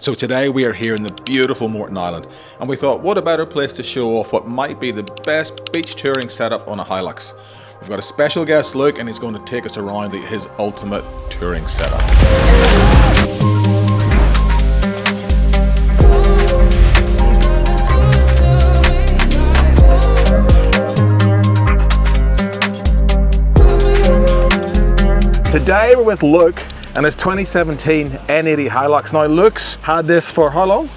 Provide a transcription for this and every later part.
So today we are here in the beautiful Morton Island, and we thought what a better place to show off what might be the best beach touring setup on a Hilux. We've got a special guest, Luke, and he's going to take us around his ultimate touring setup. Today we're with Luke and his 2017 N80 HILUX. Now Luke's had this for how long?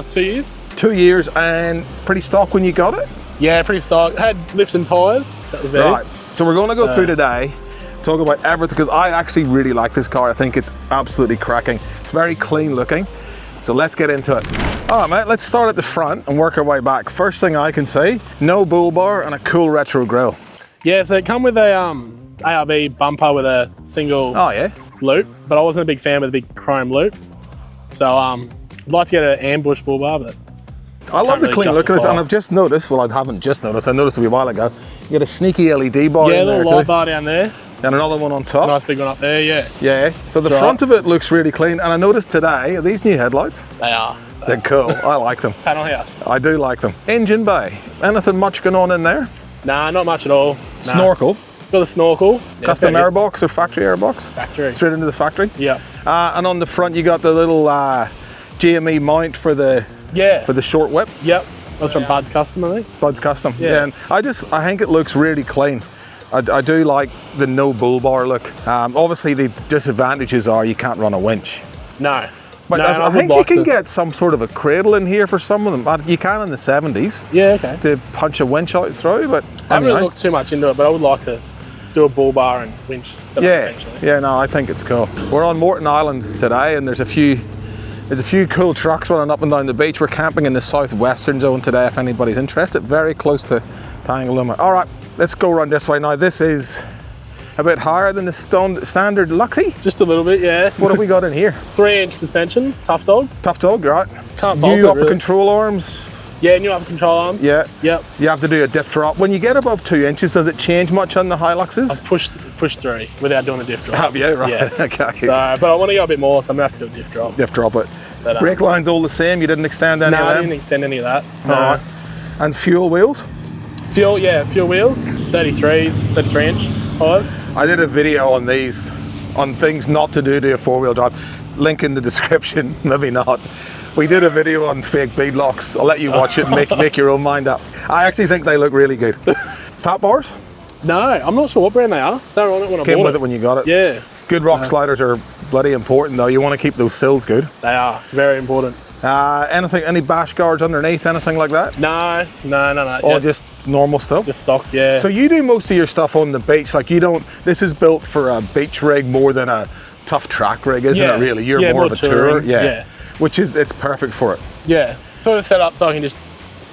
2 years. 2 years, and pretty stock when you got it? Yeah, pretty stock. Had lifts and tyres, that was big. Right, so we're going to go through today, talk about everything, because I actually really like this car. I think it's absolutely cracking. It's very clean looking, so let's get into it. All right, mate, let's start at the front and work our way back. First thing I can see, no bull bar and a cool retro grille. Yeah, so it come with a ARB bumper with a single loop, but I wasn't a big fan of the big chrome loop. So I'd like to get an ambush bull bar, but I love the clean look of this, and I've just noticed, well, I haven't just noticed, I noticed a while ago, you got a sneaky LED bar in there. Yeah, a little light bar down there. And another one on top. Nice big one up there, yeah. Yeah, so the front of it looks really clean, and I noticed today, are these new headlights? They are. They're cool, I like them. Panel house. I do like them. Engine bay, anything much going on in there? Nah, not much at all. Snorkel? Got a snorkel. Custom airbox or factory airbox? Factory. Straight into the factory? Yeah. And on the front you got the little GME mount for the short whip? Yep. That was from Bud's Custom, I think. Bud's Custom, yeah. And I think it looks really clean. I do like the no bull bar look. Obviously the disadvantages are you can't run a winch. No. But no, I think you can get some sort of a cradle in here for some of them. You can in the 70s. Yeah, okay. To punch a winch out through, but I haven't really looked too much into it, but I would like to do a bull bar and winch eventually. Yeah, no, I think it's cool. We're on Morton Island today, and there's a few cool trucks running up and down the beach. We're camping in the southwestern zone today, if anybody's interested, very close to Tangaluma. All right, let's go around this way now. This is a bit higher than the standard Luxy. Just a little bit, yeah. What have we got in here? 3-inch suspension, tough dog. Tough dog, right. Can't fault it, new upper really. control arms. Yeah, new upper control arms. Yeah. Yep. You have to do a diff drop. When you get above 2 inches, does it change much on the Hiluxes? I've pushed through without doing a diff drop. Have you? Right, yeah. Okay. So, but I want to go a bit more, so I'm going to have to do a diff drop. Diff drop it. But, brake line's all the same, you didn't extend any of them? No, I didn't extend any of that. No. Right. And fuel wheels? Fuel wheels, 33-inch tyres. I did a video on these, on things not to do to a four-wheel drive. Link in the description, maybe not. We did a video on fake beadlocks. I'll let you watch it and make your own mind up. I actually think they look really good. Fat bars? No, I'm not sure what brand they are. They were on it when I bought it. Came with it when you got it? Yeah. Good rock sliders are bloody important though. You want to keep those sills good. They are, very important. Any bash guards underneath, anything like that? No. Or just normal stuff? Just stock, yeah. So you do most of your stuff on the beach, like you don't, this is built for a beach rig more than a tough track rig, isn't it really? You're more of a tourer. Yeah. Which is, it's perfect for it. Yeah. Sort of set up so I can just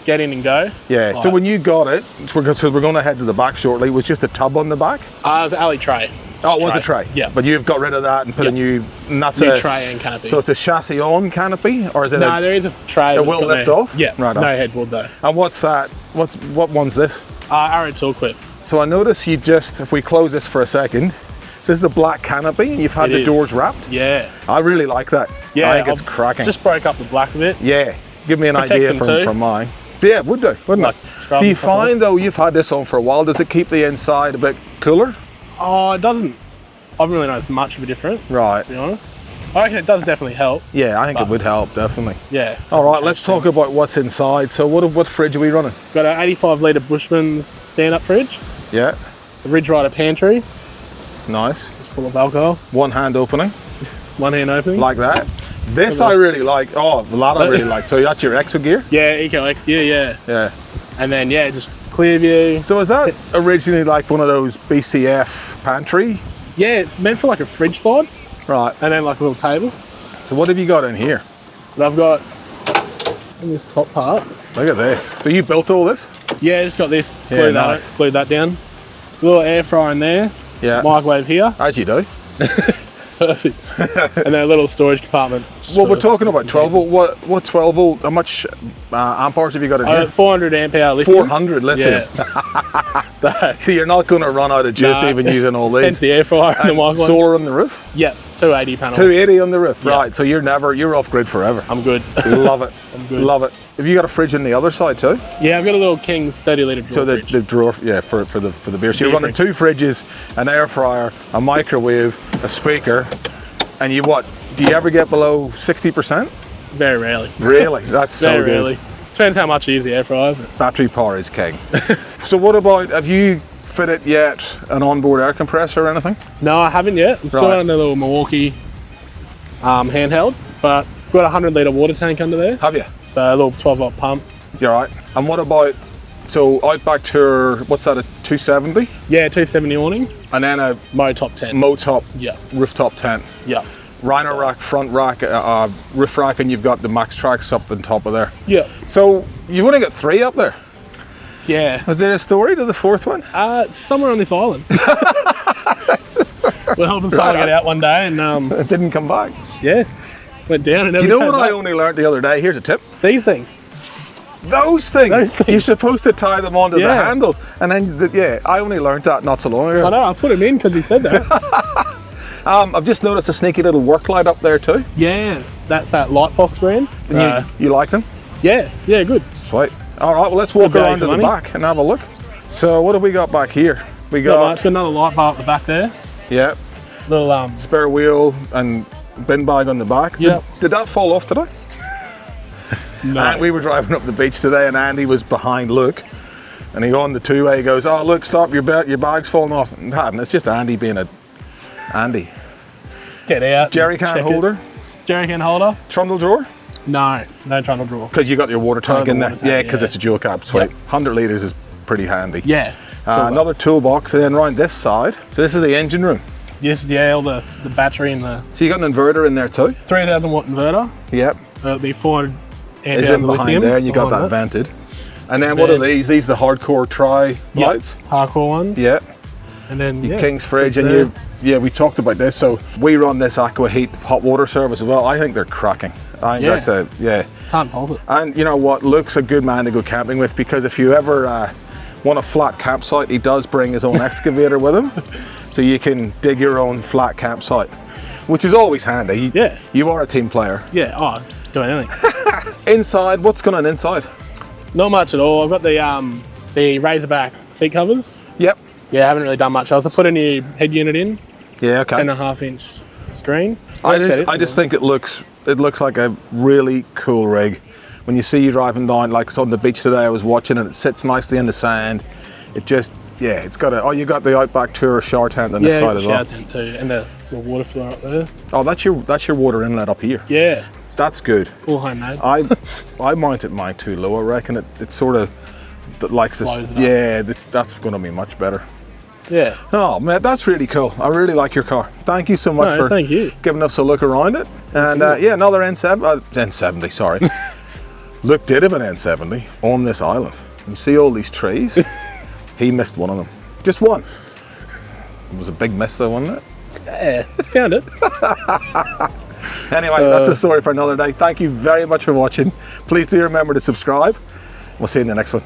get in and go. Yeah. So when you got it, we're going to head to the back shortly, it was just a tub on the back? It was an alley tray. Oh, it was a tray? Yeah. But you've got rid of that and put a new, and that's new tray and canopy. So it's a chassis on canopy, or is it No, there is a tray. It will lift off? Yeah, right no headboard though. And what's that? What one's this? Arrow tool clip. So I notice you just, if we close this for a second, so this is the black canopy, and you've had the doors wrapped? Yeah. I really like that. Yeah. I think it's cracking. Just broke up the black a bit. Yeah. Give me an idea from mine. Yeah, it would do, wouldn't it? Do you find though, you've had this on for a while, does it keep the inside a bit cooler? Oh, it doesn't. I haven't really noticed much of a difference, right? To be honest, I reckon it does definitely help. Yeah, I think it would help definitely. Yeah. All right, let's talk about what's inside. So, what fridge are we running? Got an 85-litre Bushman's stand-up fridge. Yeah. A Ridge Rider pantry. Nice. It's full of alcohol. One hand opening. One hand opening. Like that. This I really like. Oh, the lot I really like. So that's your Exo gear? Yeah, EcoX. Yeah. Yeah. And then just clear view. So is that originally like one of those BCF pantry? Yeah, it's meant for like a fridge slide. Right. And then like a little table. So what have you got in here? And I've got in this top part. Look at this. So you built all this? Yeah, just got this. Yeah, nice. Glued that down. Little air fryer in there. Yeah. Microwave here. As you do. perfect. And then a little storage compartment. Well, we're talking about 12 volt. What 12 volt? How much amperes have you got in here? 400 amp hour lithium. 400 lithium. Yeah. So you're not going to run out of juice even using all these. Hence the air fryer and the mic one. Solar on the roof? Yep, 280 panel. 280 on the roof, Yep. right. So you're off grid forever. I'm good. Love it. I'm good. Love it. Have you got a fridge on the other side too? Yeah, I've got a little King's 30 litre drawer So fridge. the drawer, yeah, for the beer. So you're running fridge. 2 fridges, an air fryer, a microwave, a speaker, and you what? Do you ever get below 60%? Very rarely. Really? That's so Very good. rarely. Depends how much you use the air fryer. But Battery power is king. So what about, have you fitted yet an onboard air compressor or anything? no, I haven't yet. I'm still Right. on the little Milwaukee handheld, but I've got a 100 litre water tank under there. Have you? So a little 12 volt pump. You're right. And what about, so Outback Tourer, what's that, a 270? Yeah, 270 awning. And then a Mo top 10. Mo-top Yeah. rooftop tent. Yeah. Rhino rack, front rack, roof rack, and you've got the max tracks up on top of there. Yeah. So you've only got 3 up there. Yeah. Was there a story to the 4th one? Somewhere on this island. We're helping someone get out one day and It didn't come back. yeah, went down and Do you never know came what I back. only learned the other day? Here's a tip. These things. Those things. Those things. You're supposed to tie them onto the Yeah. handles. And then, yeah, I only learned that not so long ago. I know, I put him in because he said that. I've just noticed a sneaky little work light up there too. Yeah, that's that Light Fox brand. And you like them? Yeah, good. Sweet. All right, well, let's walk Good value around to for the money. back and have a look. So what have we got back here? We Got got, another light bar up the back there. yeah, Little spare wheel and bin bag on the back. Yep. Did that fall off today? no. And we were driving up the beach today and Andy was behind Luke. And he on the 2-way, he goes, oh, look, stop, your bag's falling off. And it's just Andy being a Andy. Get out. Jerry can check holder, it. Jerry can holder? trundle drawer. No trundle drawer. Because you got your water tank the in there. water tank, Yeah, because yeah. it's a dual cap, sweet. Yep. 100 litres is pretty handy. Yeah. Another toolbox, and then round this side. So this is the engine room. Yes, yeah, all the battery and the So you got an inverter in there too? 3000 watt inverter. Yep. It'll be 400 amp It's hours in of behind lithium there, and you got that behind vented. And then what are these? These are the hardcore tri Yep. lights. Hardcore ones. Yeah. And then Your yeah, King's fridge, and there. you. Yeah, we talked about this. So we run this Aqua Heat hot water service as well. I think they're cracking. I think Yeah. that's a Can't fault it. And you know what? Luke's a good man to go camping with, because if you ever want a flat campsite, he does bring his own excavator with him, so you can dig your own flat campsite, which is always handy. Yeah. You are a team player. Yeah, do anything. Inside, what's going on inside? Not much at all. I've got the Razorback seat covers. Yep. Yeah, I haven't really done much else. I put a new head unit in, Yeah. Okay. 10.5 inch screen. I That's about it. just think it looks like a really cool rig. When you see you driving down, like it's on the beach today, I was watching it. It sits nicely in the sand. It just, yeah, it's got a. Oh, you got the Outback Tourer shower tent on this side as well. shower tent too, and the water flow up there. Oh, that's your water inlet up here. Yeah, That's good. all homemade. I mounted mine too low. I reckon it sort of like this. Slows it up. Yeah, that's going to be much better. Yeah. Oh man, that's really cool. I really like your car. Thank you so much No, for thank you. giving us a look around it. And yeah, another N70. Sorry, Luke did have an N70 on this island. You see all these trees? He missed one of them. Just one. It was a big miss though, wasn't it? Yeah, found it. Anyway, that's a story for another day. Thank you very much for watching. Please do remember to subscribe. We'll see you in the next one.